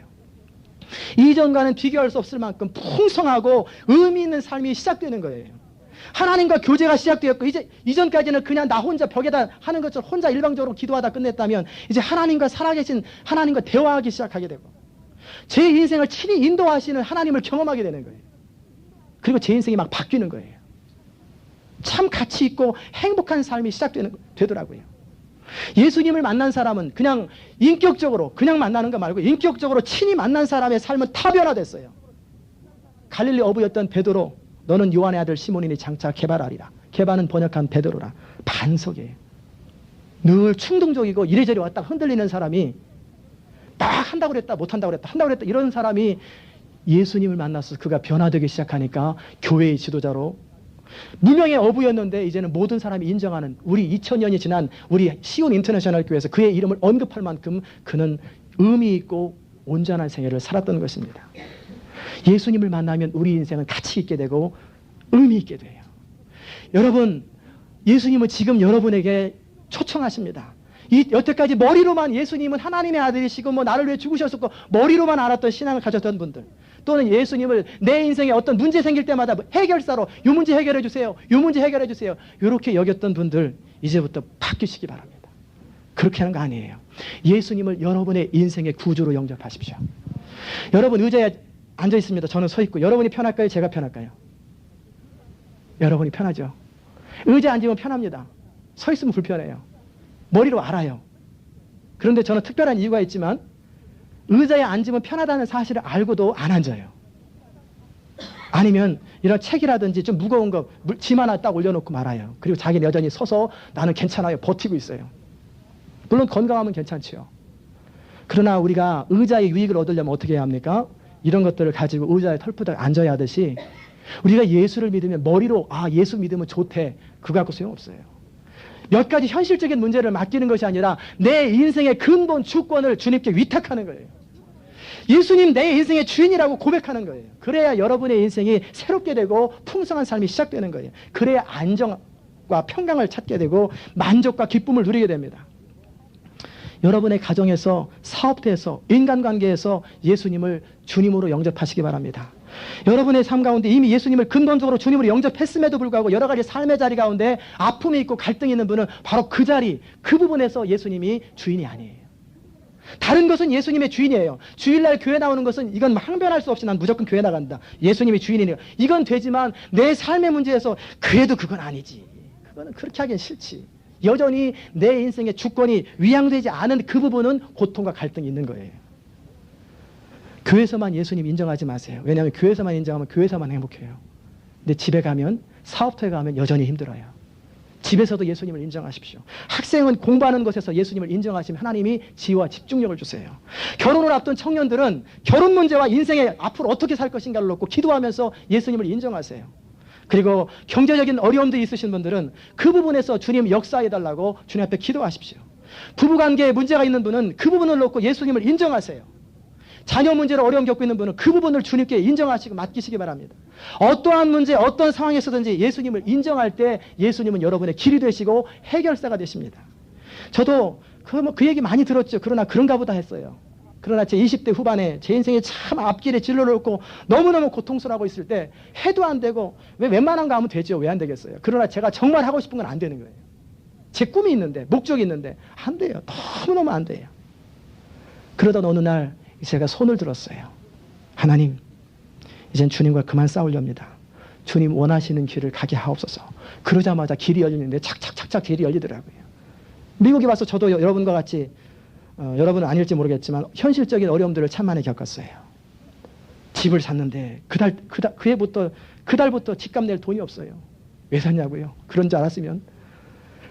이전과는 비교할 수 없을 만큼 풍성하고 의미 있는 삶이 시작되는 거예요. 하나님과 교제가 시작되었고 이전까지는 그냥 나 혼자 벽에다 하는 것처럼 혼자 일방적으로 기도하다 끝냈다면 이제 하나님과 살아계신 하나님과 대화하기 시작하게 되고 제 인생을 친히 인도하시는 하나님을 경험하게 되는 거예요. 그리고 제 인생이 막 바뀌는 거예요. 참 가치 있고 행복한 삶이 시작되더라고요. 예수님을 만난 사람은 그냥 인격적으로 그냥 만나는 거 말고 인격적으로 친히 만난 사람의 삶은 타변화됐어요. 갈릴리 어부였던 베드로 너는 요한의 아들 시몬이니 장차 게바라리라. 게바는 번역한 베드로라. 반석이에요. 늘 충동적이고 이래저래 왔다 흔들리는 사람이 딱 한다고 그랬다 못한다고 그랬다 한다고 그랬다 이런 사람이 예수님을 만나서 그가 변화되기 시작하니까 교회의 지도자로 무명의 어부였는데 이제는 모든 사람이 인정하는 우리 2000년이 지난 우리 시온 인터내셔널 교회에서 그의 이름을 언급할 만큼 그는 의미 있고 온전한 생애를 살았던 것입니다. 예수님을 만나면 우리 인생은 가치 있게 되고 의미 있게 돼요. 여러분, 예수님은 지금 여러분에게 초청하십니다. 여태까지 머리로만 예수님은 하나님의 아들이시고 나를 위해 죽으셨었고 머리로만 알았던 신앙을 가졌던 분들 또는 예수님을 내 인생에 어떤 문제 생길 때마다 해결사로 이 문제 해결해 주세요. 이 문제 해결해 주세요. 이렇게 여겼던 분들 이제부터 바뀌시기 바랍니다. 그렇게 하는 거 아니에요. 예수님을 여러분의 인생의 구주로 영접하십시오. 여러분 의자에 앉아 있습니다. 저는 서 있고 여러분이 편할까요? 제가 편할까요? 여러분이 편하죠. 의자에 앉으면 편합니다. 서 있으면 불편해요. 머리로 알아요. 그런데 저는 특별한 이유가 있지만 의자에 앉으면 편하다는 사실을 알고도 안 앉아요. 아니면 이런 책이라든지 좀 무거운 거 짐 하나 딱 올려놓고 말아요. 그리고 자기는 여전히 서서 나는 괜찮아요. 버티고 있어요. 물론 건강하면 괜찮지요. 그러나 우리가 의자의 유익을 얻으려면 어떻게 해야 합니까? 이런 것들을 가지고 의자에 털푸덕 앉아야 하듯이 우리가 예수를 믿으면 머리로 예수 믿으면 좋대. 그거 갖고 소용없어요. 몇 가지 현실적인 문제를 맡기는 것이 아니라 내 인생의 근본 주권을 주님께 위탁하는 거예요. 예수님 내 인생의 주인이라고 고백하는 거예요. 그래야 여러분의 인생이 새롭게 되고 풍성한 삶이 시작되는 거예요. 그래야 안정과 평강을 찾게 되고 만족과 기쁨을 누리게 됩니다. 여러분의 가정에서, 사업대에서, 인간관계에서 예수님을 주님으로 영접하시기 바랍니다. 여러분의 삶 가운데 이미 예수님을 근본적으로 주님으로 영접했음에도 불구하고 여러 가지 삶의 자리 가운데 아픔이 있고 갈등이 있는 분은 바로 그 자리, 그 부분에서 예수님이 주인이 아니에요. 다른 것은 예수님의 주인이에요. 주일날 교회 나오는 것은 이건 항변할 수 없이 난 무조건 교회 나간다. 예수님이 주인이네요. 이건 되지만 내 삶의 문제에서 그래도 그건 아니지. 그거는 그렇게 하긴 싫지. 여전히 내 인생의 주권이 위양되지 않은 그 부분은 고통과 갈등이 있는 거예요. 교회에서만 예수님 인정하지 마세요. 왜냐하면 교회에서만 인정하면 교회에서만 행복해요. 근데 집에 가면, 사업터에 가면 여전히 힘들어요. 집에서도 예수님을 인정하십시오. 학생은 공부하는 것에서 예수님을 인정하시면 하나님이 지혜와 집중력을 주세요. 결혼을 앞둔 청년들은 결혼 문제와 인생에 앞으로 어떻게 살 것인가를 놓고 기도하면서 예수님을 인정하세요. 그리고 경제적인 어려움도 있으신 분들은 그 부분에서 주님 역사해달라고 주님 앞에 기도하십시오. 부부관계에 문제가 있는 분은 그 부분을 놓고 예수님을 인정하세요. 자녀 문제로 어려움 겪고 있는 분은 그 부분을 주님께 인정하시고 맡기시기 바랍니다. 어떠한 문제, 어떤 상황에서든지 예수님을 인정할 때 예수님은 여러분의 길이 되시고 해결사가 되십니다. 저도 그 얘기 많이 들었죠. 그러나 그런가 보다 했어요. 그러나 제 20대 후반에 제 인생에 참 앞길에 진로를 얻고 너무너무 고통스러워하고 있을 때 해도 안 되고 왜 웬만한 거 하면 되죠. 왜 안 되겠어요. 그러나 제가 정말 하고 싶은 건 안 되는 거예요. 제 꿈이 있는데, 목적이 있는데 안 돼요. 너무너무 안 돼요. 그러던 어느 날 제가 손을 들었어요. 하나님, 이젠 주님과 그만 싸우렵니다. 주님 원하시는 길을 가게 하옵소서. 그러자마자 길이 열리는데 착착착착 길이 열리더라고요. 미국에 와서 저도 여러분과 같이 여러분은 아닐지 모르겠지만 현실적인 어려움들을 참 많이 겪었어요. 집을 샀는데 그달부터 집값 낼 돈이 없어요. 왜 샀냐고요? 그런 줄 알았으면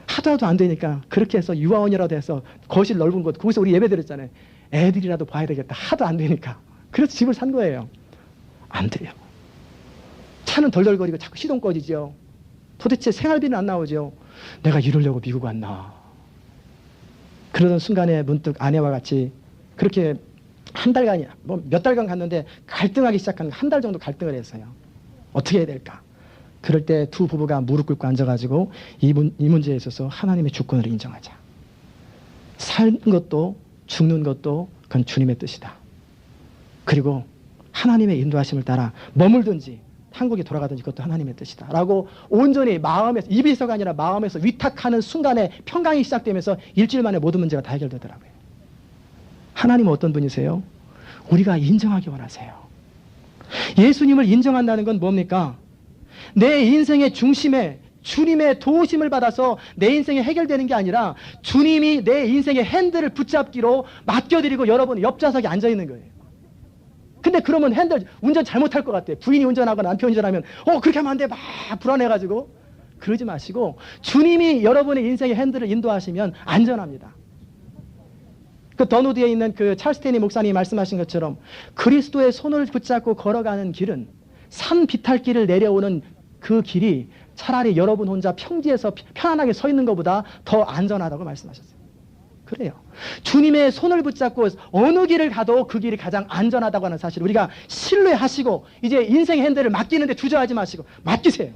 하도 안 되니까 그렇게 해서 유아원이라도 해서 거실 넓은 곳, 거기서 우리 예배 드렸잖아요. 애들이라도 봐야 되겠다. 하도 안 되니까. 그래서 집을 산 거예요. 안 돼요. 차는 덜덜거리고 자꾸 시동 꺼지죠. 도대체 생활비는 안 나오죠. 내가 이러려고 미국 왔나. 그러던 순간에 문득 아내와 같이 그렇게 한 달간이야. 몇 달간 갔는데 갈등하기 시작한 한 달 정도 갈등을 했어요. 어떻게 해야 될까? 그럴 때 두 부부가 무릎 꿇고 앉아가지고 이 문제에 있어서 하나님의 주권을 인정하자. 사는 것도 죽는 것도 그건 주님의 뜻이다. 그리고 하나님의 인도하심을 따라 머물든지 한국에 돌아가든지 그것도 하나님의 뜻이다. 라고 온전히 마음에서, 입에서가 아니라 마음에서 위탁하는 순간에 평강이 시작되면서 일주일 만에 모든 문제가 다 해결되더라고요. 하나님은 어떤 분이세요? 우리가 인정하기 원하세요. 예수님을 인정한다는 건 뭡니까? 내 인생의 중심에 주님의 도우심을 받아서 내 인생이 해결되는 게 아니라 주님이 내 인생의 핸들을 붙잡기로 맡겨드리고 여러분 옆좌석에 앉아있는 거예요. 근데 그러면 핸들 운전 잘못할 것 같아. 부인이 운전하거나 남편이 운전하면 그렇게 하면 안 돼. 막 불안해가지고. 그러지 마시고 주님이 여러분의 인생의 핸들을 인도하시면 안전합니다. 그 더누드에 있는 그 찰스 테니 목사님이 말씀하신 것처럼 그리스도의 손을 붙잡고 걸어가는 길은 산 비탈길을 내려오는 그 길이 차라리 여러분 혼자 평지에서 편안하게 서 있는 것보다 더 안전하다고 말씀하셨어요. 그래요. 주님의 손을 붙잡고 어느 길을 가도 그 길이 가장 안전하다고 하는 사실을 우리가 신뢰하시고 이제 인생의 핸들을 맡기는데 주저하지 마시고 맡기세요.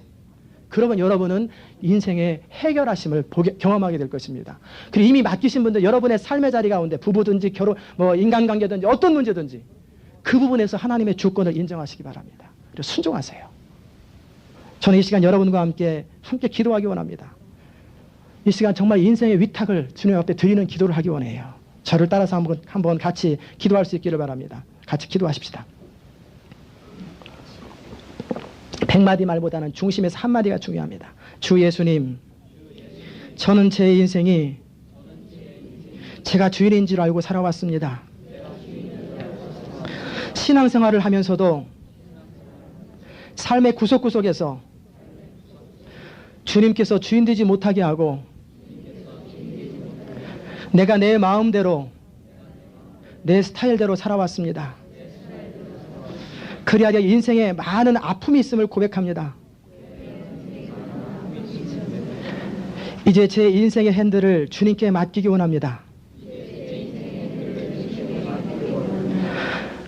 그러면 여러분은 인생의 해결하심을 경험하게 될 것입니다. 그리고 이미 맡기신 분들 여러분의 삶의 자리 가운데 부부든지 결혼, 인간관계든지 어떤 문제든지 그 부분에서 하나님의 주권을 인정하시기 바랍니다. 그리고 순종하세요. 저는 이 시간 여러분과 함께 기도하기 원합니다. 이 시간 정말 인생의 위탁을 주님 앞에 드리는 기도를 하기 원해요. 저를 따라서 한번 같이 기도할 수 있기를 바랍니다. 같이 기도하십시다. 100마디 말보다는 중심에서 한마디가 중요합니다. 주 예수님, 저는 제 인생이 제가 주인인 줄 알고 살아왔습니다. 신앙생활을 하면서도 삶의 구석구석에서 주님께서 주인 되지 못하게 하고 내가 내 마음대로 내 스타일대로 살아왔습니다. 그리하여 인생에 많은 아픔이 있음을 고백합니다. 이제 제 인생의 핸들을 주님께 맡기기 원합니다.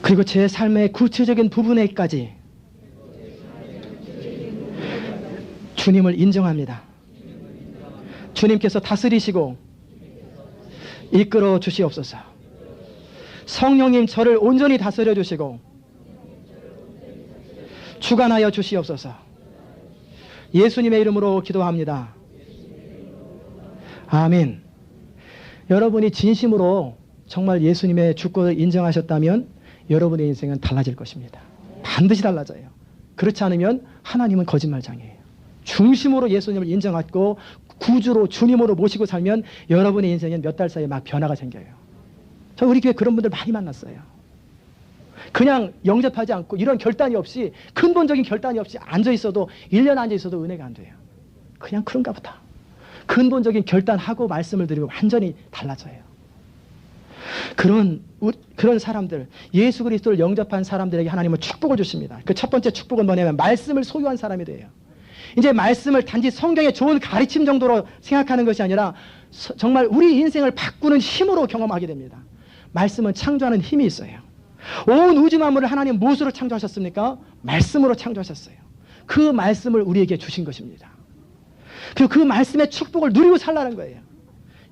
그리고 제 삶의 구체적인 부분에까지 주님을 인정합니다. 주님께서 다스리시고 이끌어 주시옵소서. 성령님 저를 온전히 다스려 주시고 주관하여 주시옵소서. 예수님의 이름으로 기도합니다. 아멘. 여러분이 진심으로 정말 예수님의 주권을 인정하셨다면 여러분의 인생은 달라질 것입니다. 반드시 달라져요. 그렇지 않으면 하나님은 거짓말장이에요. 중심으로 예수님을 인정하고 구주로 주님으로 모시고 살면 여러분의 인생에 몇 달 사이에 막 변화가 생겨요. 저 우리 교회 그런 분들 많이 만났어요. 그냥 영접하지 않고 이런 결단이 없이, 근본적인 결단이 없이 앉아있어도 1년 앉아있어도 은혜가 안 돼요. 그냥 그런가 보다. 근본적인 결단하고 말씀을 드리고 완전히 달라져요. 그런 사람들, 예수 그리스도를 영접한 사람들에게 하나님은 축복을 주십니다. 그 첫 번째 축복은 뭐냐면 말씀을 소유한 사람이 돼요. 이제 말씀을 단지 성경의 좋은 가르침 정도로 생각하는 것이 아니라 정말 우리 인생을 바꾸는 힘으로 경험하게 됩니다. 말씀은 창조하는 힘이 있어요. 온 우주 만물을 하나님 무엇으로 창조하셨습니까? 말씀으로 창조하셨어요. 그 말씀을 우리에게 주신 것입니다. 그리고 그 말씀의 축복을 누리고 살라는 거예요.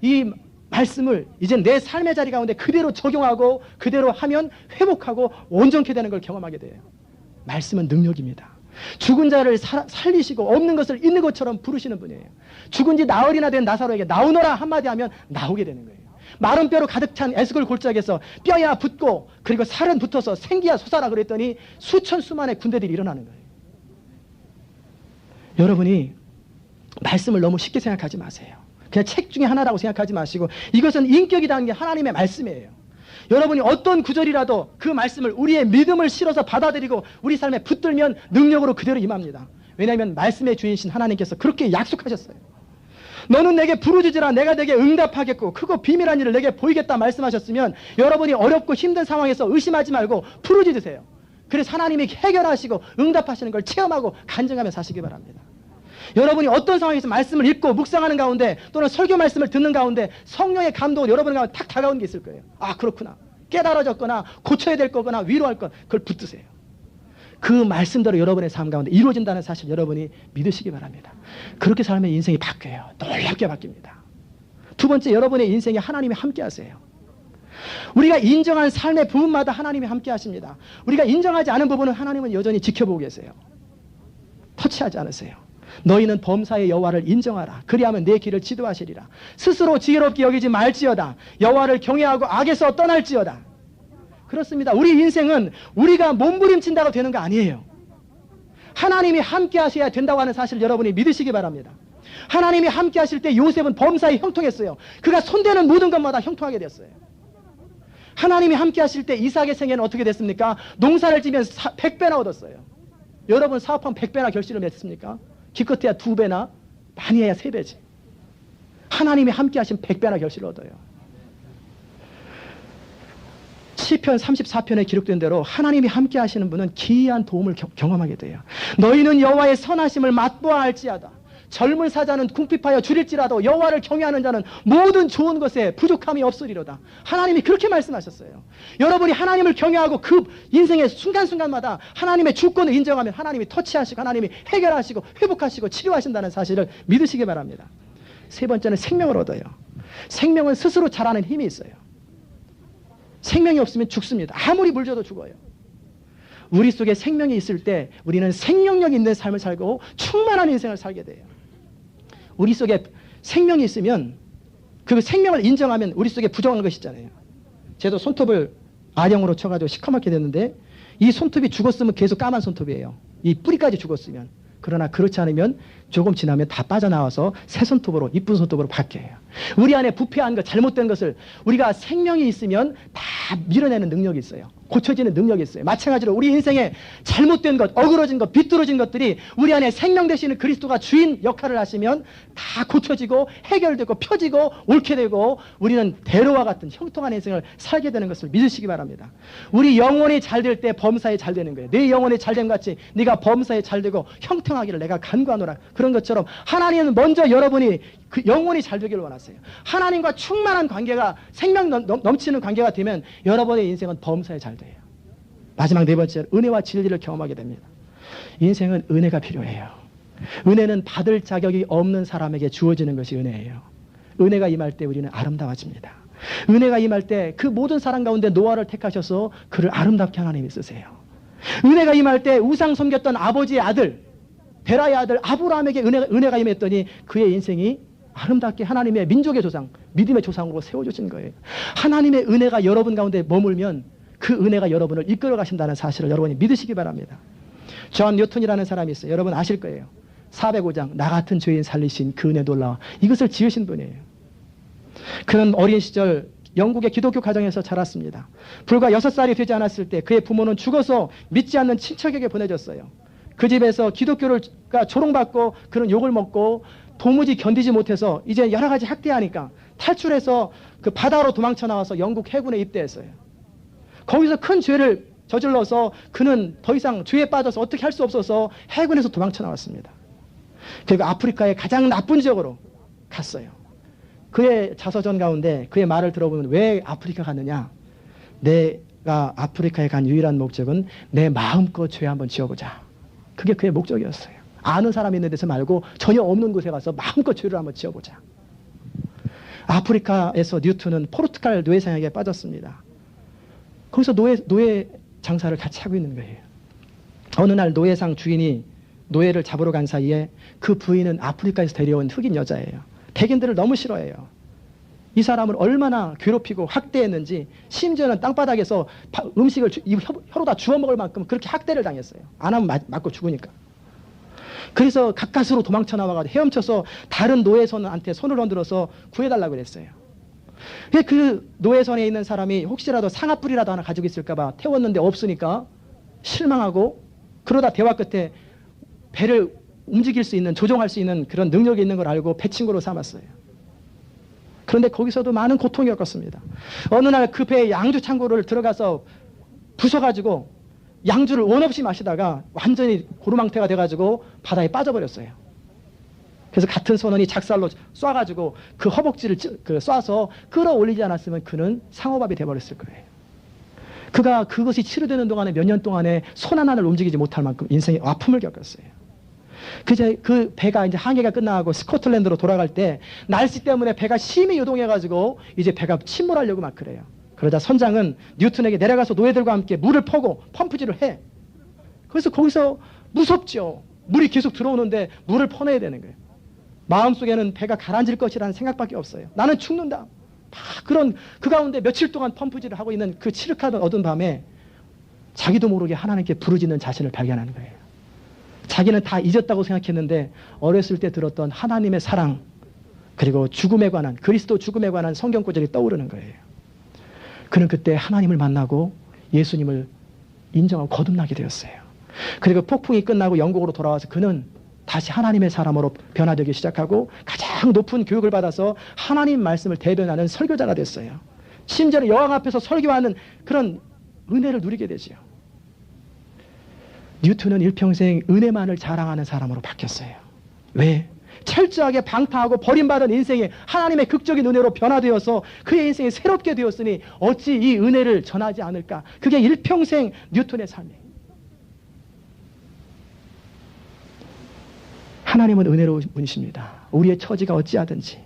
이 말씀을 이제 내 삶의 자리 가운데 그대로 적용하고 그대로 하면 회복하고 온전케 되는 걸 경험하게 돼요. 말씀은 능력입니다. 죽은 자를 살리시고 없는 것을 있는 것처럼 부르시는 분이에요. 죽은 지 나흘이나 된 나사로에게 나오너라 한마디 하면 나오게 되는 거예요. 마른 뼈로 가득 찬 에스골 골짜기에서 뼈야 붙고 그리고 살은 붙어서 생기야 솟아라 그랬더니 수천 수만의 군대들이 일어나는 거예요. 여러분이 말씀을 너무 쉽게 생각하지 마세요. 그냥 책 중에 하나라고 생각하지 마시고 이것은 인격이라는 게 하나님의 말씀이에요. 여러분이 어떤 구절이라도 그 말씀을 우리의 믿음을 실어서 받아들이고 우리 삶에 붙들면 능력으로 그대로 임합니다. 왜냐하면 말씀의 주인이신 하나님께서 그렇게 약속하셨어요. 너는 내게 부르짖으라 내가 내게 응답하겠고 크고 비밀한 일을 내게 보이겠다 말씀하셨으면 여러분이 어렵고 힘든 상황에서 의심하지 말고 부르짖으세요. 그래서 하나님이 해결하시고 응답하시는 걸 체험하고 간증하며 사시기 바랍니다. 여러분이 어떤 상황에서 말씀을 읽고 묵상하는 가운데 또는 설교 말씀을 듣는 가운데 성령의 감동은 여러분 가운데 탁 다가오는 게 있을 거예요. 아 그렇구나. 깨달아졌거나 고쳐야 될 거거나 위로할 것 그걸 붙드세요. 그 말씀대로 여러분의 삶 가운데 이루어진다는 사실 여러분이 믿으시기 바랍니다. 그렇게 살면 인생이 바뀌어요. 놀랍게 바뀝니다. 두 번째, 여러분의 인생에 하나님이 함께 하세요. 우리가 인정한 삶의 부분마다 하나님이 함께 하십니다. 우리가 인정하지 않은 부분은 하나님은 여전히 지켜보고 계세요. 터치하지 않으세요. 너희는 범사의 여호와를 인정하라. 그리하면 내 길을 지도하시리라. 스스로 지혜롭게 여기지 말지어다. 여호와를 경외하고 악에서 떠날지어다. 그렇습니다. 우리 인생은 우리가 몸부림친다고 되는 거 아니에요. 하나님이 함께 하셔야 된다고 하는 사실을 여러분이 믿으시기 바랍니다. 하나님이 함께 하실 때 요셉은 범사에 형통했어요. 그가 손대는 모든 것마다 형통하게 됐어요. 하나님이 함께 하실 때 이삭의 생애는 어떻게 됐습니까? 농사를 지면 100배나 얻었어요. 여러분 사업하면 100배나 결실을 맺습니까? 기껏해야 2배나 많이 해야 3배지. 하나님이 함께 하시면 100배나 결실을 얻어요. 시편 34편에 기록된 대로 하나님이 함께 하시는 분은 기이한 도움을 경험하게 돼요. 너희는 여호와의 선하심을 맛보아 알지어다. 젊은 사자는 궁핍하여 줄일지라도 여호와를 경외하는 자는 모든 좋은 것에 부족함이 없으리로다. 하나님이 그렇게 말씀하셨어요. 여러분이 하나님을 경외하고 그 인생의 순간순간마다 하나님의 주권을 인정하면 하나님이 터치하시고 하나님이 해결하시고 회복하시고 치료하신다는 사실을 믿으시기 바랍니다. 세 번째는 생명을 얻어요. 생명은 스스로 자라는 힘이 있어요. 생명이 없으면 죽습니다. 아무리 물 줘도 죽어요. 우리 속에 생명이 있을 때 우리는 생명력 있는 삶을 살고 충만한 인생을 살게 돼요. 우리 속에 생명이 있으면 그 생명을 인정하면 우리 속에 부정한 것이 있잖아요. 저도 손톱을 아령으로 쳐가지고 시커멓게 됐는데 이 손톱이 죽었으면 계속 까만 손톱이에요. 이 뿌리까지 죽었으면. 그러나 그렇지 않으면 조금 지나면 다 빠져나와서 새 손톱으로 이쁜 손톱으로 바뀌어요. 우리 안에 부패한 것 잘못된 것을 우리가 생명이 있으면 다 밀어내는 능력이 있어요. 고쳐지는 능력이 있어요. 마찬가지로 우리 인생에 잘못된 것, 어그러진 것, 비뚤어진 것들이 우리 안에 생명 되시는 그리스도가 주인 역할을 하시면 다 고쳐지고 해결되고 펴지고 옳게 되고 우리는 대로와 같은 형통한 인생을 살게 되는 것을 믿으시기 바랍니다. 우리 영혼이 잘 될 때 범사에 잘 되는 거예요. 내 영혼이 잘됨 같이 네가 범사에 잘 되고 형통하기를 내가 간구하노라. 그런 것처럼 하나님은 먼저 여러분이 그 영혼이 잘 되기를 원하세요. 하나님과 충만한 관계가 생명 넘치는 관계가 되면 여러분의 인생은 범사에 잘 돼요. 마지막 네 번째로 은혜와 진리를 경험하게 됩니다. 인생은 은혜가 필요해요. 은혜는 받을 자격이 없는 사람에게 주어지는 것이 은혜예요. 은혜가 임할 때 우리는 아름다워집니다. 은혜가 임할 때 그 모든 사람 가운데 노아를 택하셔서 그를 아름답게 하나님이 쓰세요. 은혜가 임할 때 우상 섬겼던 아버지의 아들 베라의 아들 아브라함에게 은혜가 임했더니 그의 인생이 아름답게 하나님의 민족의 조상, 믿음의 조상으로 세워주신 거예요. 하나님의 은혜가 여러분 가운데 머물면 그 은혜가 여러분을 이끌어 가신다는 사실을 여러분이 믿으시기 바랍니다. 존 뉴턴이라는 사람이 있어요. 여러분 아실 거예요. 405장 나 같은 죄인 살리신 그 은혜 놀라워. 이것을 지으신 분이에요. 그는 어린 시절 영국의 기독교 가정에서 자랐습니다. 불과 6살이 되지 않았을 때 그의 부모는 죽어서 믿지 않는 친척에게 보내졌어요. 그 집에서 기독교가 조롱받고 그런 욕을 먹고 도무지 견디지 못해서 이제 여러 가지 학대하니까 탈출해서 그 바다로 도망쳐 나와서 영국 해군에 입대했어요. 거기서 큰 죄를 저질러서 그는 더 이상 죄에 빠져서 어떻게 할 수 없어서 해군에서 도망쳐 나왔습니다. 그리고 아프리카의 가장 나쁜 지역으로 갔어요. 그의 자서전 가운데 그의 말을 들어보면 왜 아프리카 갔느냐? 내가 아프리카에 간 유일한 목적은 내 마음껏 죄 한번 지어보자. 그게 그의 목적이었어요. 아는 사람이 있는 데서 말고 전혀 없는 곳에 가서 마음껏 죄를 한번 지어보자. 아프리카에서 뉴턴은 포르투갈 노예상에게 빠졌습니다. 거기서 노예 장사를 같이 하고 있는 거예요. 어느 날 노예상 주인이 노예를 잡으러 간 사이에 그 부인은 아프리카에서 데려온 흑인 여자예요. 백인들을 너무 싫어해요. 이 사람을 얼마나 괴롭히고 학대했는지 심지어는 땅바닥에서 음식을 혀로 다 주워 먹을 만큼 그렇게 학대를 당했어요. 안 하면 맞고 죽으니까. 그래서 가까스로 도망쳐 나와가지고 헤엄쳐서 다른 노예선한테 손을 흔들어서 구해달라고 그랬어요. 그 노예선에 있는 사람이 혹시라도 상아뿔이라도 하나 가지고 있을까봐 태웠는데 없으니까 실망하고 그러다 대화 끝에 배를 움직일 수 있는 조종할 수 있는 그런 능력이 있는 걸 알고 배 친구로 삼았어요. 그런데 거기서도 많은 고통을 겪었습니다. 어느 날 그 배의 양주 창고를 들어가서 부숴가지고 양주를 원 없이 마시다가 완전히 고루망태가 돼가지고 바다에 빠져버렸어요. 그래서 같은 선원이 작살로 쏴가지고 그 허벅지를 쏴서 끌어올리지 않았으면 그는 상어밥이 돼버렸을 거예요. 그가 그것이 치료되는 동안에 몇 년 동안에 손 하나를 움직이지 못할 만큼 인생의 아픔을 겪었어요. 그 배가 이제 항해가 끝나고 스코틀랜드로 돌아갈 때 날씨 때문에 배가 심히 요동해가지고 이제 배가 침몰하려고 막 그래요. 그러자 선장은 뉴턴에게 내려가서 노예들과 함께 물을 퍼고 펌프질을 해. 그래서 거기서 무섭죠. 물이 계속 들어오는데 물을 퍼내야 되는 거예요. 마음속에는 배가 가라앉을 것이라는 생각밖에 없어요. 나는 죽는다. 그런 그 가운데 며칠 동안 펌프질을 하고 있는 그 칠흑하던 어두운 밤에 자기도 모르게 하나님께 부르짖는 자신을 발견하는 거예요. 자기는 다 잊었다고 생각했는데 어렸을 때 들었던 하나님의 사랑 그리고 죽음에 관한 그리스도 죽음에 관한 성경 구절이 떠오르는 거예요. 그는 그때 하나님을 만나고 예수님을 인정하고 거듭나게 되었어요. 그리고 폭풍이 끝나고 영국으로 돌아와서 그는 다시 하나님의 사람으로 변화되기 시작하고 가장 높은 교육을 받아서 하나님 말씀을 대변하는 설교자가 됐어요. 심지어는 여왕 앞에서 설교하는 그런 은혜를 누리게 되지요. 뉴턴은 일평생 은혜만을 자랑하는 사람으로 바뀌었어요. 왜? 철저하게 방탕하고 버림받은 인생이 하나님의 극적인 은혜로 변화되어서 그의 인생이 새롭게 되었으니 어찌 이 은혜를 전하지 않을까? 그게 일평생 뉴턴의 삶이에요. 하나님은 은혜로운 분이십니다. 우리의 처지가 어찌하든지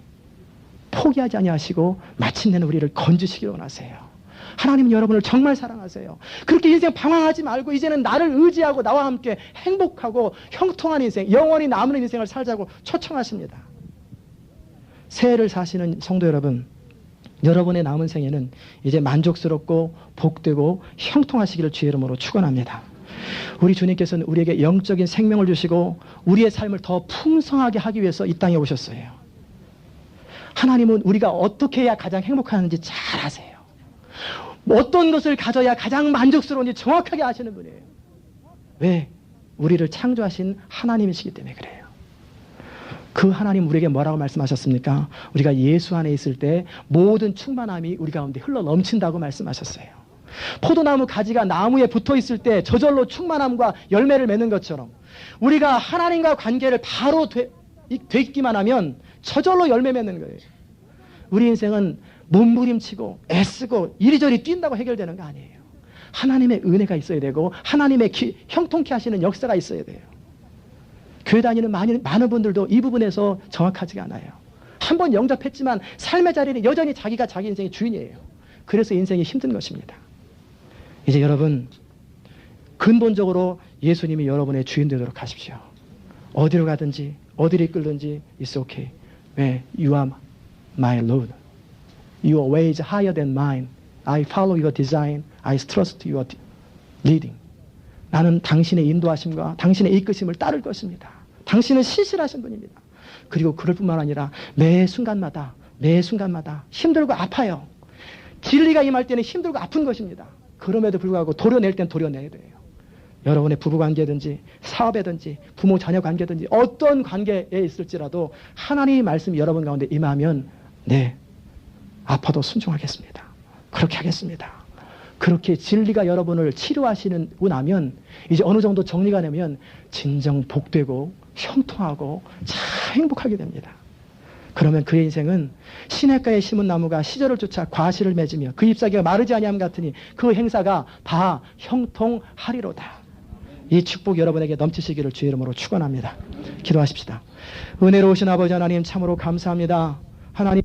포기하지 아니하시고 마침내는 우리를 건지시기를 원하세요. 하나님은 여러분을 정말 사랑하세요. 그렇게 인생 방황하지 말고 이제는 나를 의지하고 나와 함께 행복하고 형통한 인생, 영원히 남는 인생을 살자고 초청하십니다. 새해를 사시는 성도 여러분, 여러분의 남은 생에는 이제 만족스럽고 복되고 형통하시기를 주의 이름으로 축원합니다. 우리 주님께서는 우리에게 영적인 생명을 주시고 우리의 삶을 더 풍성하게 하기 위해서 이 땅에 오셨어요. 하나님은 우리가 어떻게 해야 가장 행복하는지 잘 아세요. 어떤 것을 가져야 가장 만족스러운지 정확하게 아시는 분이에요. 왜? 우리를 창조하신 하나님이시기 때문에 그래요. 그 하나님 우리에게 뭐라고 말씀하셨습니까? 우리가 예수 안에 있을 때 모든 충만함이 우리 가운데 흘러 넘친다고 말씀하셨어요. 포도나무 가지가 나무에 붙어 있을 때 저절로 충만함과 열매를 맺는 것처럼 우리가 하나님과 관계를 바로 되기만 하면 저절로 열매 맺는 거예요. 우리 인생은 몸부림치고 애쓰고 이리저리 뛴다고 해결되는 거 아니에요. 하나님의 은혜가 있어야 되고 하나님의 형통케 하시는 역사가 있어야 돼요. 교회 다니는 많은 분들도 이 부분에서 정확하지가 않아요. 한번 영접했지만 삶의 자리는 여전히 자기가 자기 인생의 주인이에요. 그래서 인생이 힘든 것입니다. 이제 여러분 근본적으로 예수님이 여러분의 주인 되도록 하십시오. 어디로 가든지 어디를 이끌든지 it's okay. 왜? You are my Lord. Your way is higher than mine. I follow your design. I trust your leading. 나는 당신의 인도하심과 당신의 이끄심을 따를 것입니다. 당신은 신실하신 분입니다. 그리고 그럴 뿐만 아니라 매 순간마다 힘들고 아파요. 진리가 임할 때는 힘들고 아픈 것입니다. 그럼에도 불구하고 도려낼 땐 도려내야 돼요. 여러분의 부부관계든지 사업이든지 부모 자녀 관계든지 어떤 관계에 있을지라도 하나님의 말씀이 여러분 가운데 임하면 네, 아파도 순종하겠습니다. 그렇게 하겠습니다. 그렇게 진리가 여러분을 치료하시고 나면 이제 어느 정도 정리가 되면 진정 복되고 형통하고 참 행복하게 됩니다. 그러면 그의 인생은 시냇가에 심은 나무가 시절을 쫓아 과실을 맺으며 그 잎사귀가 마르지 아니함 같으니 그 행사가 다 형통하리로다. 이 축복 여러분에게 넘치시기를 주의 이름으로 축원합니다. 기도하십시다. 은혜로우신 아버지 하나님 참으로 감사합니다. 하나님